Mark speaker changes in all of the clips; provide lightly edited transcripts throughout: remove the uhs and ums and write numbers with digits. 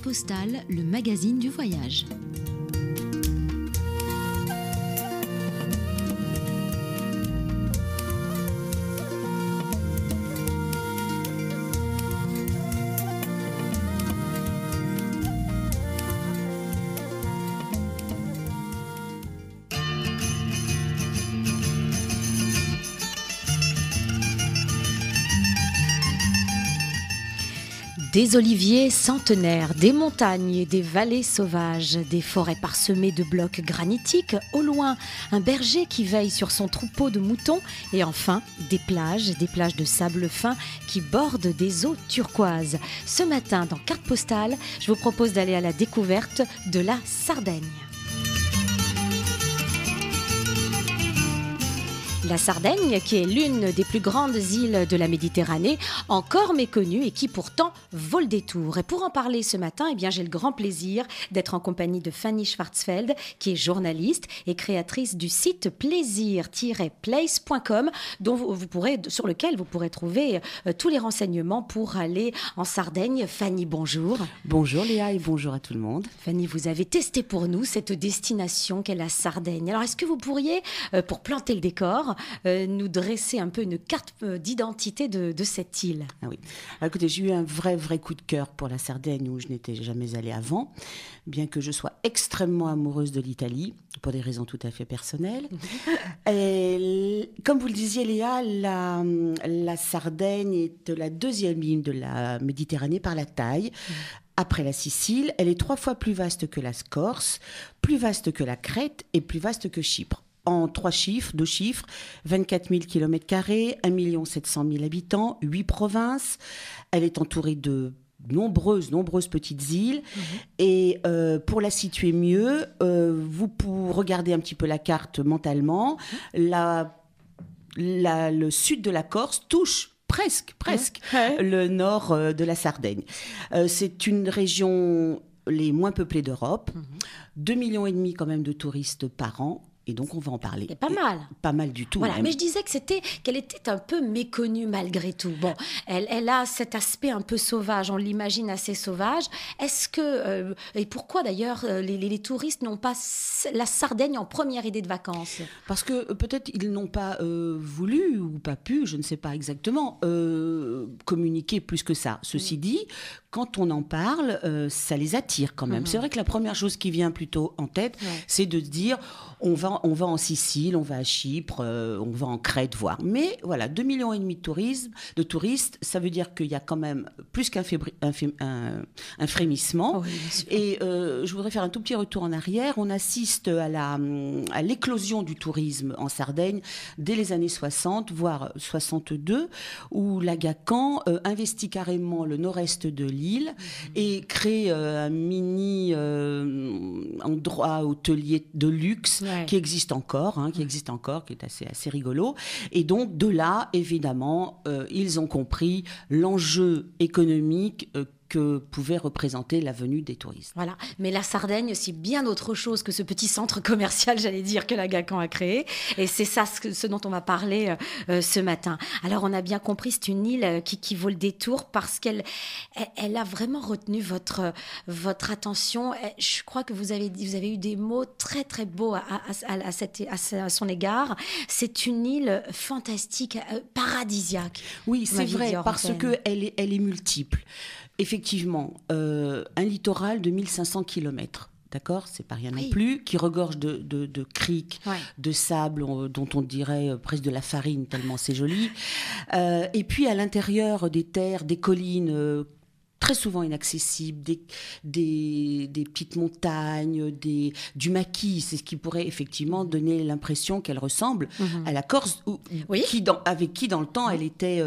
Speaker 1: Postale, le magazine du voyage. Des oliviers centenaires, des montagnes et des vallées sauvages, des forêts parsemées de blocs granitiques, au loin un berger qui veille sur son troupeau de moutons et enfin des plages de sable fin qui bordent des eaux turquoises. Ce matin dans Carte Postale, je vous propose d'aller à la découverte de la Sardaigne. La Sardaigne, qui est l'une des plus grandes îles de la Méditerranée, encore méconnue et qui pourtant vaut le détour. Et pour en parler ce matin, j'ai le grand plaisir d'être en compagnie de Fanny Schwarzfeld, qui est journaliste et créatrice du site plaisir-place.com, sur lequel vous pourrez trouver tous les renseignements pour aller en Sardaigne. Fanny, bonjour.
Speaker 2: Bonjour Léa et bonjour à tout le monde.
Speaker 1: Fanny, vous avez testé pour nous cette destination qu'est la Sardaigne. Alors, est-ce que vous pourriez, pour planter le décor, nous dresser un peu une carte d'identité de cette île?
Speaker 2: Ah oui. Alors, écoutez, j'ai eu un vrai coup de cœur pour la Sardaigne où je n'étais jamais allée avant, bien que je sois extrêmement amoureuse de l'Italie, pour des raisons tout à fait personnelles. Et, comme vous le disiez Léa, la Sardaigne est la deuxième île de la Méditerranée par la taille. Après la Sicile, elle est 3 fois plus vaste que la Corse, plus vaste que la Crète et plus vaste que Chypre. En 2 chiffres, 24 000 km², 1 700 000 habitants, 8 provinces. Elle est entourée de nombreuses petites îles. Et pour la situer mieux, vous pouvez regarder un petit peu la carte mentalement. Le sud de la Corse touche presque le nord de la Sardaigne. C'est une région les moins peuplées d'Europe. 2,5 millions quand même de touristes par an. Et donc, on va en parler.
Speaker 1: C'est pas mal.
Speaker 2: Pas mal du tout.
Speaker 1: Voilà,
Speaker 2: même.
Speaker 1: mais je disais qu'elle était un peu méconnue malgré tout. Bon, elle a cet aspect un peu sauvage, on l'imagine assez sauvage. Est-ce que, et pourquoi d'ailleurs les touristes n'ont pas la Sardaigne en première idée de vacances?
Speaker 2: Parce que peut-être ils n'ont pas voulu ou pas pu, je ne sais pas exactement, communiquer plus que ça. Ceci dit, quand on en parle, ça les attire quand même. C'est vrai que la première chose qui vient plutôt en tête, c'est de se dire, on va en Sicile, on va à Chypre, on va en Crète voir. Mais voilà, 2,5 millions de touristes, ça veut dire qu'il y a quand même plus qu'un frémissement. Oui, et je voudrais faire un tout petit retour en arrière. On assiste à l'éclosion du tourisme en Sardaigne dès les années 60, voire 62, où l'Agacan investit carrément le nord-est de l'île et crée un mini endroit hôtelier de luxe qui existe encore, qui est assez rigolo. Et donc, de là, évidemment, ils ont compris l'enjeu économique que pouvait représenter la venue des touristes.
Speaker 1: Voilà, mais la Sardaigne, c'est bien autre chose que ce petit centre commercial, j'allais dire, que l'Agacan a créé. Et c'est ça ce dont on va parler ce matin. Alors, on a bien compris, c'est une île qui vaut le détour parce qu'elle a vraiment retenu votre attention. Je crois que vous avez eu des mots très, très beaux à son égard. C'est une île fantastique, paradisiaque.
Speaker 2: Oui, c'est vrai, parce qu'elle est multiple. Effectivement, un littoral de 1500 km, d'accord, c'est pas rien non plus, qui regorge de criques, de sable dont on dirait presque de la farine, tellement c'est joli. Et puis à l'intérieur des terres, des collines très souvent inaccessibles, des petites montagnes, du maquis, c'est ce qui pourrait effectivement donner l'impression qu'elle ressemble à la Corse, avec qui dans le temps elle était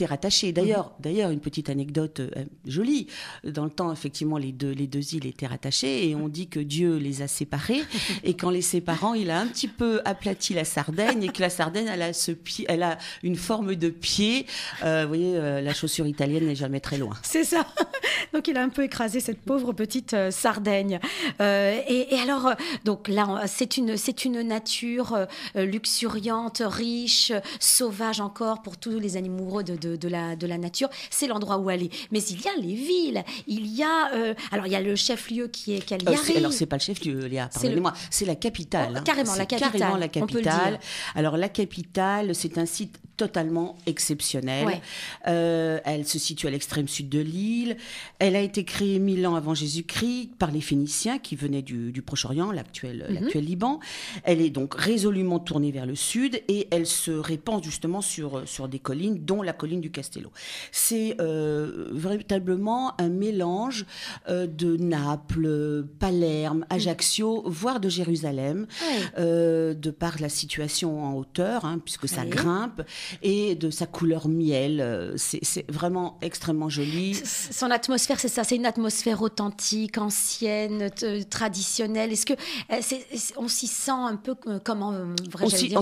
Speaker 2: rattachée. D'ailleurs, une petite anecdote jolie, dans le temps effectivement les deux îles étaient rattachées et on dit que Dieu les a séparées et qu'en les séparant il a un petit peu aplati la Sardaigne et que la Sardaigne elle a une forme de pied. Vous voyez, la chaussure italienne n'est jamais très loin.
Speaker 1: C'est ça, Donc il a un peu écrasé cette pauvre petite Sardaigne. Et alors, donc là, c'est une nature luxuriante, riche, sauvage encore pour tous les amoureux de la nature. C'est l'endroit où aller. Mais il y a les villes. Il y a, alors il y a le chef-lieu qui est Cagliari.
Speaker 2: Alors c'est pas le chef-lieu, Léa, pardonnez-moi, c'est la capitale.
Speaker 1: Oh, carrément, la capitale.
Speaker 2: Carrément la capitale.
Speaker 1: On peut le dire.
Speaker 2: Alors la capitale, c'est un site totalement exceptionnel.
Speaker 1: Ouais.
Speaker 2: Elle se situe à l'extrême sud de l'île. Elle a été créée 1000 ans avant Jésus-Christ par les Phéniciens qui venaient du Proche-Orient, l'actuel Liban. Elle est donc résolument tournée vers le sud et elle se répand justement sur des collines, dont la colline du Castello. C'est véritablement un mélange de Naples, Palerme, Ajaccio, voire de Jérusalem, de par la situation en hauteur, puisque ça grimpe, et de sa couleur miel. C'est vraiment extrêmement joli.
Speaker 1: Son atmosphère, c'est ça, c'est une atmosphère authentique, ancienne, traditionnelle. Est-ce que on s'y sent un peu comme
Speaker 2: on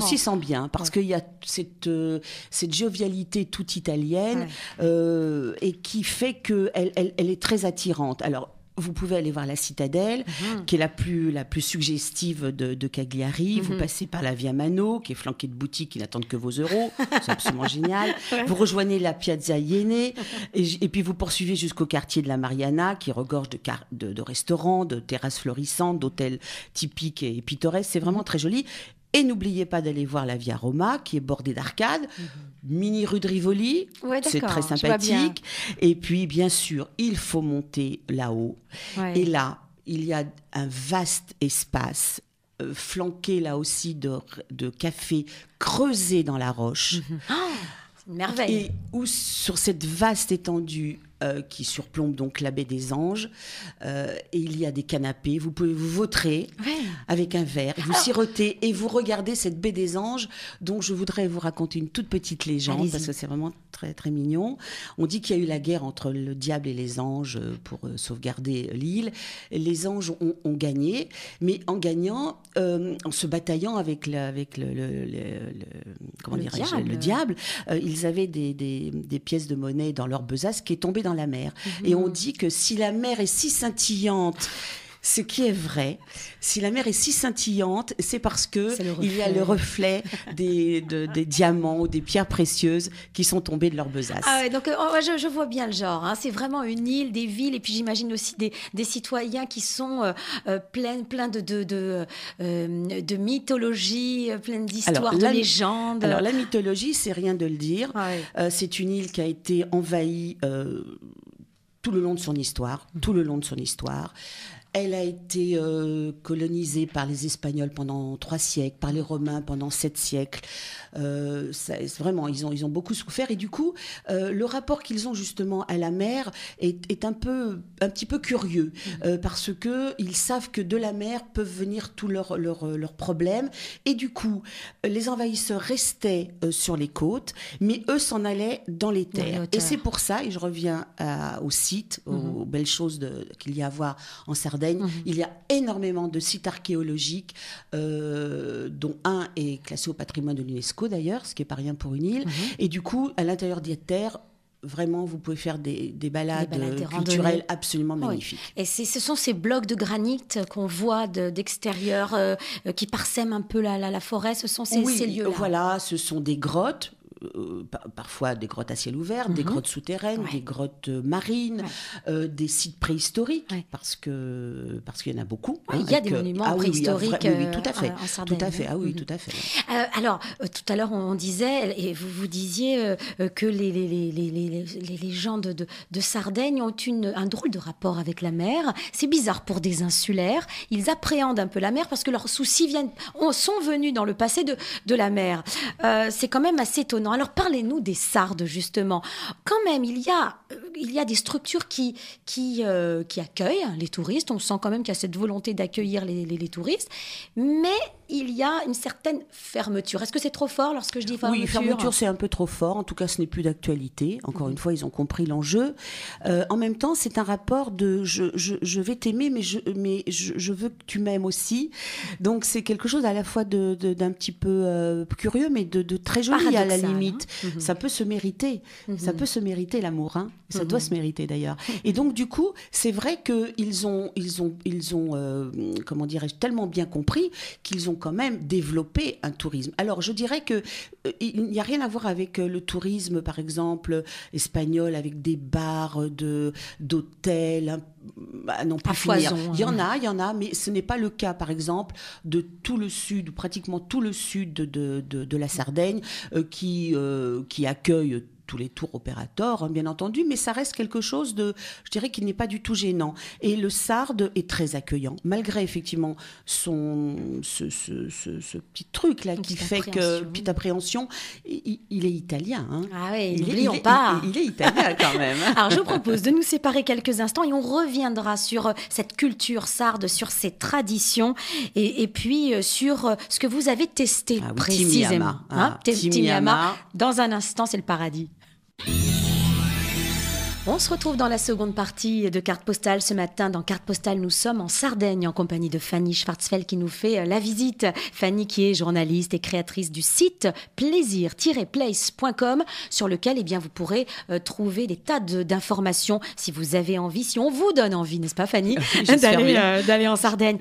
Speaker 2: s'y sent bien, parce qu'il y a cette jovialité toute italienne et qui fait qu'elle elle est très attirante. Alors, vous pouvez aller voir la citadelle, qui est la plus suggestive de Cagliari. Vous passez par la Via Mano, qui est flanquée de boutiques qui n'attendent que vos euros. C'est absolument génial. Vous rejoignez la Piazza Iénée, et puis vous poursuivez jusqu'au quartier de la Mariana, qui regorge de restaurants, de terrasses florissantes, d'hôtels typiques et pittoresques. C'est vraiment très joli. Et n'oubliez pas d'aller voir la Via Roma, qui est bordée d'arcades, mini rue de Rivoli, c'est très sympathique. Et puis, bien sûr, il faut monter là-haut. Ouais. Et là, il y a un vaste espace, flanqué là aussi de cafés creusés dans la roche.
Speaker 1: Oh, c'est une merveille.
Speaker 2: Et où, sur cette vaste étendue, qui surplombe donc la baie des Anges. Et il y a des canapés. Vous pouvez vous vautrer avec un verre, vous sirotez et vous regardez cette baie des Anges dont je voudrais vous raconter une toute petite légende. Allez-y. Parce que c'est vraiment très, très mignon. On dit qu'il y a eu la guerre entre le diable et les anges pour sauvegarder l'île. Les anges ont gagné, mais en gagnant, en se bataillant avec le diable, ils avaient des pièces de monnaie dans leur besace qui est tombée dans la mer. Et on dit que si la mer est si scintillante, ce qui est vrai, si la mer est si scintillante, c'est parce que il y a le reflet des diamants ou des pierres précieuses qui sont tombées de leur besace.
Speaker 1: Ah ouais, donc je vois bien le genre. C'est vraiment une île, des villes, et puis j'imagine aussi des citoyens qui sont pleins de mythologie, plein d'histoires, de légendes.
Speaker 2: Alors la mythologie, c'est rien de le dire. C'est une île qui a été envahie tout le long de son histoire, Elle a été colonisée par les Espagnols pendant 3 siècles, par les Romains pendant 7 siècles. Vraiment, ils ont beaucoup souffert. Et du coup, le rapport qu'ils ont justement à la mer est un petit peu curieux, parce qu'ils savent que de la mer peuvent venir tous leurs problèmes. Et du coup, les envahisseurs restaient sur les côtes, mais eux s'en allaient dans les terres. Et c'est pour ça, et je reviens au site, aux belles choses qu'il y a à voir en Sardaigne. Il y a énormément de sites archéologiques, dont un est classé au patrimoine de l'UNESCO d'ailleurs, ce qui n'est pas rien pour une île. Et du coup, à l'intérieur des terres, vraiment, vous pouvez faire des balades culturelles absolument magnifiques.
Speaker 1: Et ce sont ces blocs de granit qu'on voit d'extérieur, qui parsèment un peu la forêt. Ce sont ces lieux-là.
Speaker 2: Voilà, ce sont des grottes. Parfois des grottes à ciel ouvert, des grottes souterraines, des grottes marines, des sites préhistoriques, parce qu'il y en a beaucoup.
Speaker 1: Il y a des monuments préhistoriques
Speaker 2: tout à fait.
Speaker 1: En Sardaigne.
Speaker 2: Tout à fait, tout à fait.
Speaker 1: Alors, tout à l'heure, on disait, et vous disiez que les gens de Sardaigne ont un drôle de rapport avec la mer. C'est bizarre pour des insulaires. Ils appréhendent un peu la mer parce que leurs soucis sont venus dans le passé de la mer. C'est quand même assez étonnant. Alors parlez-nous des Sardes justement. Quand même, il y a des structures qui accueillent les touristes. On sent quand même qu'il y a cette volonté d'accueillir les touristes, mais il y a une certaine fermeture. Est-ce que c'est trop fort lorsque je dis fermeture ?
Speaker 2: Oui, fermeture, c'est un peu trop fort. En tout cas, ce n'est plus d'actualité. Encore une fois, ils ont compris l'enjeu. En même temps, c'est un rapport de je vais t'aimer, mais je veux que tu m'aimes aussi. Donc, c'est quelque chose à la fois d'un petit peu curieux, mais de très joli à la limite. Ça peut se mériter. Ça peut se mériter l'amour. Ça doit se mériter d'ailleurs. Et donc du coup, c'est vrai qu'ils ont comment dirais-je, tellement bien compris qu'ils ont quand même développé un tourisme. Alors je dirais que il n'y a rien à voir avec le tourisme, par exemple, espagnol, avec des bars d'hôtels, non plus finir. Il y en a, mais ce n'est pas le cas, par exemple, de tout le sud, ou pratiquement tout le sud de la Sardaigne, qui accueille tous les tours opérateurs, hein, bien entendu, mais ça reste quelque chose je dirais, qui n'est pas du tout gênant. Et le Sarde est très accueillant, malgré effectivement ce petit truc là qui fait que petite appréhension. Il est italien. Hein.
Speaker 1: Ah oui, n'oublions pas.
Speaker 2: Il est italien quand même.
Speaker 1: Alors je vous propose de nous séparer quelques instants et on reviendra sur cette culture sarde, sur ses traditions et puis sur ce que vous avez testé précisément. Timiama. Dans un instant, c'est le paradis. On se retrouve dans la seconde partie de Carte Postale. Ce matin, dans Carte Postale, nous sommes en Sardaigne en compagnie de Fanny Schwarzfeld qui nous fait la visite. Fanny qui est journaliste et créatrice du site plaisir-place.com sur lequel vous pourrez trouver des tas d'informations si vous avez envie, si on vous donne envie, n'est-ce pas Fanny, d'aller en Sardaigne.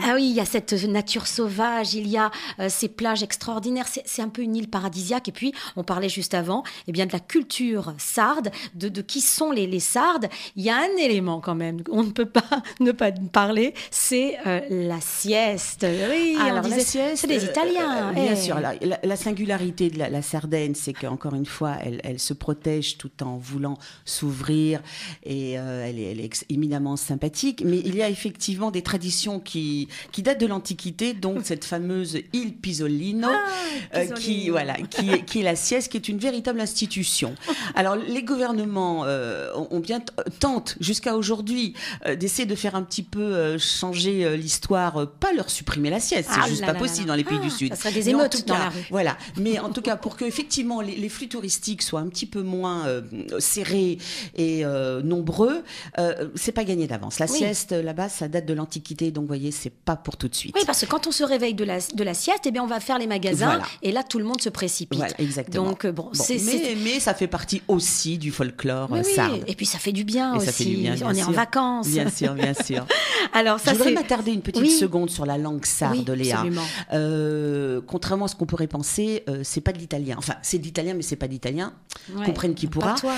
Speaker 1: Ah oui, il y a cette nature sauvage, il y a ces plages extraordinaires, c'est un peu une île paradisiaque. Et puis, on parlait juste avant de la culture sarde, de qui sont les Sardes. Il y a un élément quand même, on ne peut pas ne pas parler, c'est la sieste. Oui, alors la sieste, c'est des Italiens.
Speaker 2: Bien sûr, la singularité de la Sardaigne, c'est qu'encore une fois, elle se protège tout en voulant s'ouvrir et elle est éminemment sympathique. Mais il y a effectivement des traditions qui datent de l'Antiquité, donc cette fameuse île Pisolino, qui est la sieste, qui est une véritable institution. Alors les gouvernements tentent jusqu'à aujourd'hui d'essayer de faire un petit peu changer l'histoire, pas leur supprimer la sieste, c'est juste pas possible dans les pays du Sud.
Speaker 1: Ça serait des émeutes dans la rue.
Speaker 2: Voilà, mais en tout cas pour que effectivement les flux touristiques soient un petit peu moins serrés et nombreux, c'est pas gagné d'avance. La sieste là-bas, ça date de l'Antiquité, donc vous voyez, c'est pas pour tout de suite.
Speaker 1: Oui, parce que quand on se réveille de la sieste, on va faire les magasins et là tout le monde se précipite.
Speaker 2: Voilà, exactement.
Speaker 1: Donc
Speaker 2: mais ça fait partie aussi du folklore sarde.
Speaker 1: Et puis ça fait du bien
Speaker 2: et
Speaker 1: aussi.
Speaker 2: Ça fait du bien,
Speaker 1: on est en vacances.
Speaker 2: Bien sûr, bien sûr.
Speaker 1: Alors ça,
Speaker 2: je voudrais m'attarder une petite seconde sur la langue sarde, Léa. Contrairement à ce qu'on pourrait penser, c'est pas de l'italien. Enfin, c'est de l'italien, mais c'est pas d'italien. Comprenne qui pourra.
Speaker 1: Patois,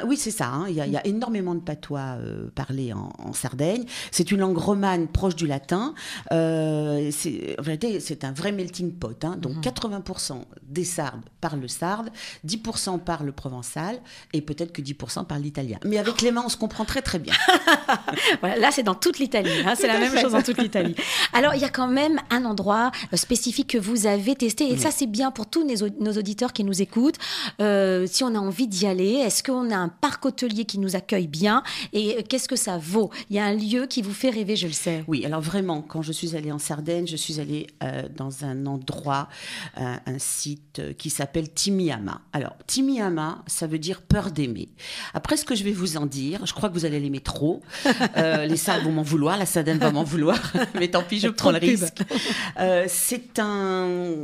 Speaker 2: oui, c'est ça. Hein. Il y a énormément de patois parlés en Sardaigne. C'est une langue romane proche du latin. En vérité, c'est un vrai melting pot. Hein. Donc 80% des Sardes parlent le sarde, 10% parlent le provençal et peut-être que 10% parlent l'italien. Mais avec les mains, on se comprend très très bien.
Speaker 1: Voilà, là, c'est dans toute l'Italie. Hein, c'est la même chose dans toute l'Italie. Alors, il y a quand même un endroit spécifique que vous avez testé. Et ça, c'est bien pour tous nos auditeurs qui nous écoutent. Si on a envie d'y aller, est-ce qu'on a un parc hôtelier qui nous accueille bien? Et qu'est-ce que ça vaut? Il y a un lieu qui vous fait rêver, je le sais.
Speaker 2: Oui, alors vraiment, quand je suis allée en Sardaigne, je suis allée dans un endroit, un site qui s'appelle Timiama. Alors, Timiama, ça veut dire peur d'aimer. Après ce que je vais vous en dire, je crois que vous allez l'aimer trop. Les Sardes vont m'en vouloir, la Sardaigne va m'en vouloir, mais tant pis, je prends le risque. C'est un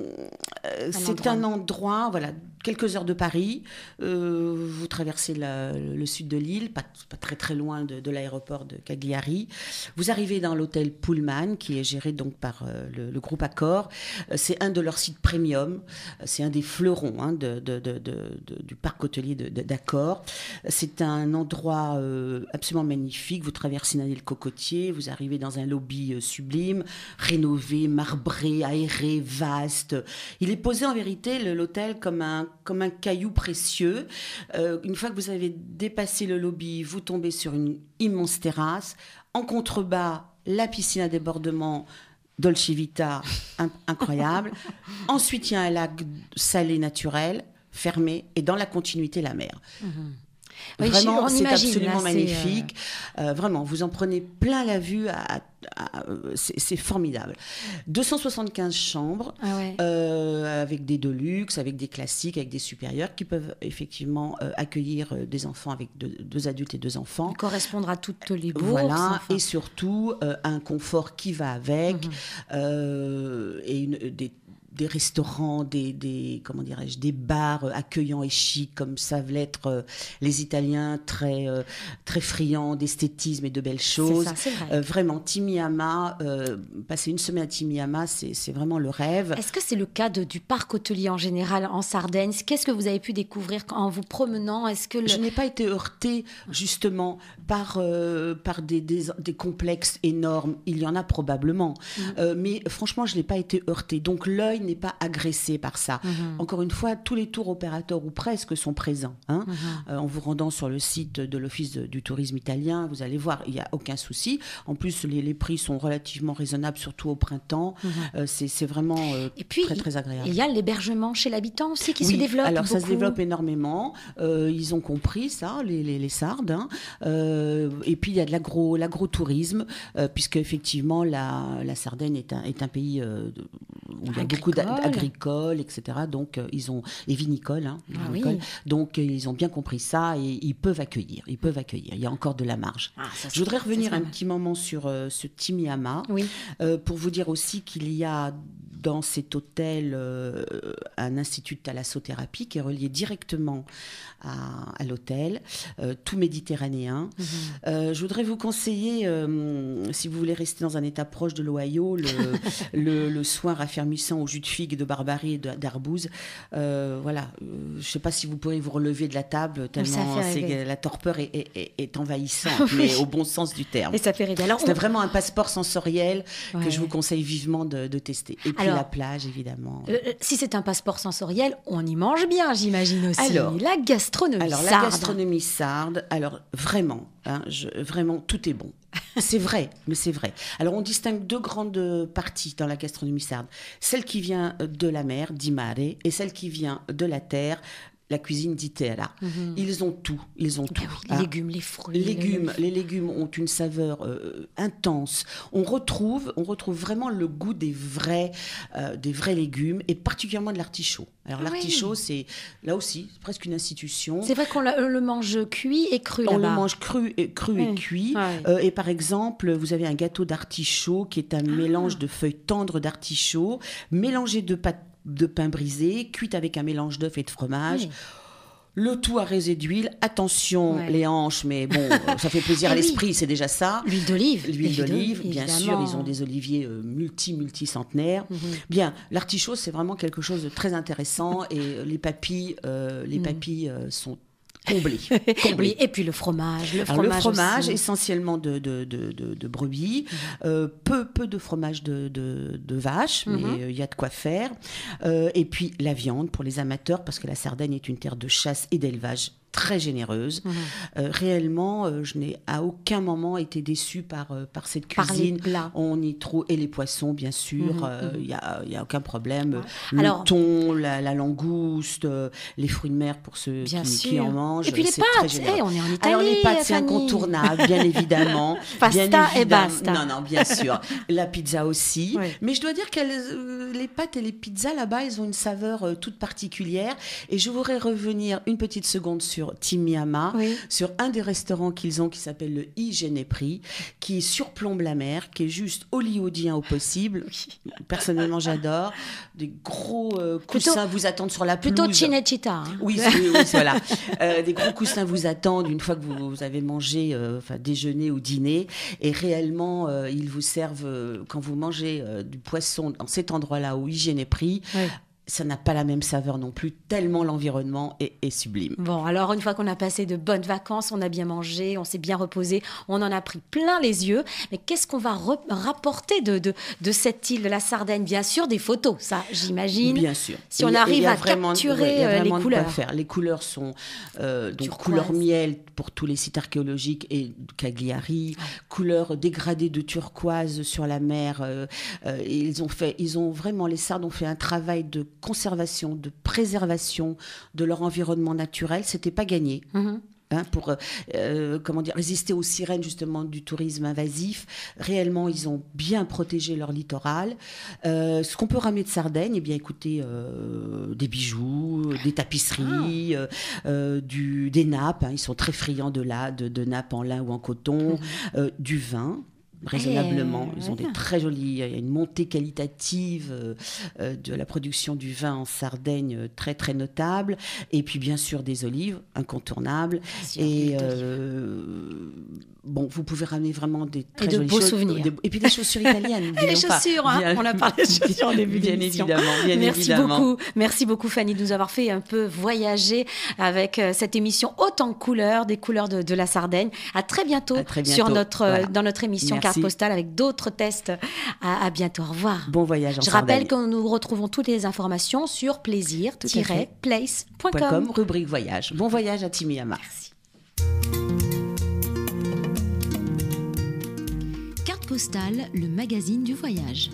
Speaker 2: endroit, voilà, quelques heures de Paris. Vous traversez le sud de l'île, pas très très loin de l'aéroport de Cagliari. Vous arrivez dans l'hôtel Pullman, qui est géré donc par le groupe Accor. C'est un de leurs sites premium. C'est un des fleurons du parc hôtelier d'Accor. C'est un endroit absolument magnifique. Vous traversez une île cocotier, vous arrivez dans un lobby sublime, rénové, marbré, aéré, vaste. Il est posé en vérité, l'hôtel, comme un caillou précieux. Une fois que vous avez dépassé le lobby, vous tombez sur une immense terrasse. En contrebas, la piscine à débordement Dolce Vita, incroyable. Ensuite, il y a un lac salé naturel, fermé, et dans la continuité, la mer.
Speaker 1: Oui,
Speaker 2: vraiment, c'est absolument magnifique. Vraiment, vous en prenez plein la vue. C'est formidable. 275 chambres, avec des deluxe, avec des classiques, avec des supérieurs, qui peuvent effectivement accueillir des enfants avec deux adultes et 2 enfants.
Speaker 1: Correspondre à toutes les bourses.
Speaker 2: Voilà, et surtout un confort qui va avec, et des restaurants, comment dirais-je, des bars accueillants et chics, comme savent l'être les Italiens, très, très friands d'esthétisme et de belles choses.
Speaker 1: C'est ça, c'est vrai.
Speaker 2: Vraiment, Timihama, passer une semaine à Timihama, c'est vraiment le rêve.
Speaker 1: Est-ce que c'est le cas du parc hôtelier en général en Sardaigne? Qu'est-ce que vous avez pu découvrir en vous promenant?
Speaker 2: Je n'ai pas été heurtée justement par des complexes énormes. Il y en a probablement. Mais franchement, je n'ai pas été heurtée. Donc l'œil n'est pas agressé par ça. Encore une fois, tous les tours opérateurs ou presque sont présents. En vous rendant sur le site de l'Office du tourisme italien, vous allez voir, il n'y a aucun souci. En plus, les prix sont relativement raisonnables, surtout au printemps. C'est vraiment
Speaker 1: et puis,
Speaker 2: très, très agréable.
Speaker 1: Il y a l'hébergement chez l'habitant aussi qui se
Speaker 2: Oui,
Speaker 1: développe
Speaker 2: alors
Speaker 1: beaucoup.
Speaker 2: Ça se développe énormément. Ils ont compris ça, les Sardes. Et puis, il y a de l'agro-tourisme, puisque effectivement, la Sardaigne est un pays où il y a beaucoup d'agricoles, etc. Donc, et vinicoles.
Speaker 1: Oui.
Speaker 2: Donc, ils ont bien compris ça et ils peuvent accueillir. Il y a encore de la marge. Je voudrais revenir un petit moment sur ce Timihama, pour vous dire aussi qu'il y a dans cet hôtel un institut de thalassothérapie qui est relié directement à l'hôtel, tout méditerranéen. Je voudrais vous conseiller, si vous voulez rester dans un état proche de l'Ohio, le soin raffermissant au jus de figue, de barbarie et d'arbouze. Voilà, je ne sais pas si vous pourrez vous relever de la table, tellement la torpeur est envahissante, mais au bon sens du terme.
Speaker 1: Et ça fait rêver.
Speaker 2: C'est vraiment un passeport sensoriel que je vous conseille vivement de tester. Et puis la plage, évidemment.
Speaker 1: Si c'est un passeport sensoriel, on y mange bien, j'imagine aussi.
Speaker 2: Alors,
Speaker 1: la gastronomie sarde.
Speaker 2: La gastronomie sarde, alors vraiment, vraiment, tout est bon. C'est vrai, mais c'est vrai. Alors, on distingue deux grandes parties dans la gastronomie sarde. Celle qui vient de la mer, di mare, et celle qui vient de la terre, la cuisine di terra. Ils ont tout.
Speaker 1: Oui, les légumes, les fruits.
Speaker 2: Les légumes ont une saveur intense. On retrouve vraiment le goût des vrais légumes, et particulièrement de l'artichaut. Alors l'artichaut, c'est là aussi presque une institution.
Speaker 1: C'est vrai qu'on le mange cuit et cru là-bas.
Speaker 2: On le mange cru et cuit. Et par exemple, vous avez un gâteau d'artichaut qui est un mélange de feuilles tendres d'artichaut mélangé de pain brisé, cuite avec un mélange d'œufs et de fromage. Le tout à raiser d'huile. Attention, les hanches, mais bon, ça fait plaisir à l'esprit, c'est déjà ça.
Speaker 1: L'huile d'olive.
Speaker 2: Bien sûr, ils ont des oliviers multi-centenaires. Bien, l'artichaut, c'est vraiment quelque chose de très intéressant, et les papilles sont comblé.
Speaker 1: Oui, et puis le fromage. Le
Speaker 2: fromage,
Speaker 1: aussi.
Speaker 2: Essentiellement de brebis, peu de fromage de vache, mais il y a de quoi faire. Et puis la viande pour les amateurs, parce que la Sardaigne est une terre de chasse et d'élevage très généreuse. Réellement, je n'ai à aucun moment été déçue par cette cuisine. On y trouve, et les poissons, bien sûr, il y a aucun problème. Le thon, la langouste, les fruits de mer pour ceux qui en mangent.
Speaker 1: Et puis les pâtes, on est en Italie.
Speaker 2: Alors les pâtes, c'est incontournable, bien évidemment.
Speaker 1: Pasta et basta.
Speaker 2: Non, bien sûr. La pizza aussi. Mais je dois dire que les pâtes et les pizzas, là-bas, ils ont une saveur toute particulière. Et je voudrais revenir une petite seconde sur Timihama, sur un des restaurants qu'ils ont qui s'appelle le Igenepri, qui surplombe la mer, qui est juste hollywoodien au possible. Personnellement, j'adore. Des gros coussins vous attendent sur la pelouse.
Speaker 1: Plutôt Cinecittà.
Speaker 2: Oui, voilà. Des gros coussins vous attendent une fois que vous avez mangé, déjeuner ou dîner. Et réellement, ils vous servent, quand vous mangez du poisson dans cet endroit-là au Igenepri, ça n'a pas la même saveur non plus, tellement l'environnement est sublime.
Speaker 1: Bon, alors une fois qu'on a passé de bonnes vacances, on a bien mangé, on s'est bien reposé, on en a pris plein les yeux, mais qu'est-ce qu'on va rapporter de cette île de la Sardaigne? Bien sûr, des photos, ça, j'imagine.
Speaker 2: Bien sûr.
Speaker 1: Si on arrive à capturer les couleurs.
Speaker 2: Les couleurs sont donc couleur miel pour tous les sites archéologiques et Cagliari, couleur dégradée de turquoise sur la mer. Les Sardes ont fait un travail de conservation, de préservation de leur environnement naturel. C'était pas gagné. Pour résister aux sirènes justement du tourisme invasif. Réellement, ils ont bien protégé leur littoral. Ce qu'on peut ramener de Sardaigne, bien écoutez, des bijoux, des tapisseries, des nappes. Ils sont très friands de nappes en lin ou en coton, du vin. raisonnablement. Ils ont des très jolis... Il y a une montée qualitative de la production du vin en Sardaigne très, très notable. Et puis, bien sûr, des olives incontournables. Et bon, vous pouvez ramener vraiment des très jolis
Speaker 1: beaux souvenirs.
Speaker 2: Et puis, des chaussures italiennes.
Speaker 1: Et les chaussures, on a parlé de chaussures en début d'émission. Merci beaucoup, Fanny, de nous avoir fait un peu voyager avec cette émission haute en couleurs, des couleurs de la Sardaigne. À très bientôt, dans notre émission Carte Postale avec d'autres tests. À bientôt, au revoir.
Speaker 2: Bon voyage en
Speaker 1: Sardaigne. Je rappelle que nous retrouvons toutes les informations sur plaisir-place.com.
Speaker 2: Rubrique voyage. Bon voyage à Timiyama.
Speaker 1: Merci. Carte Postale, le magazine du voyage.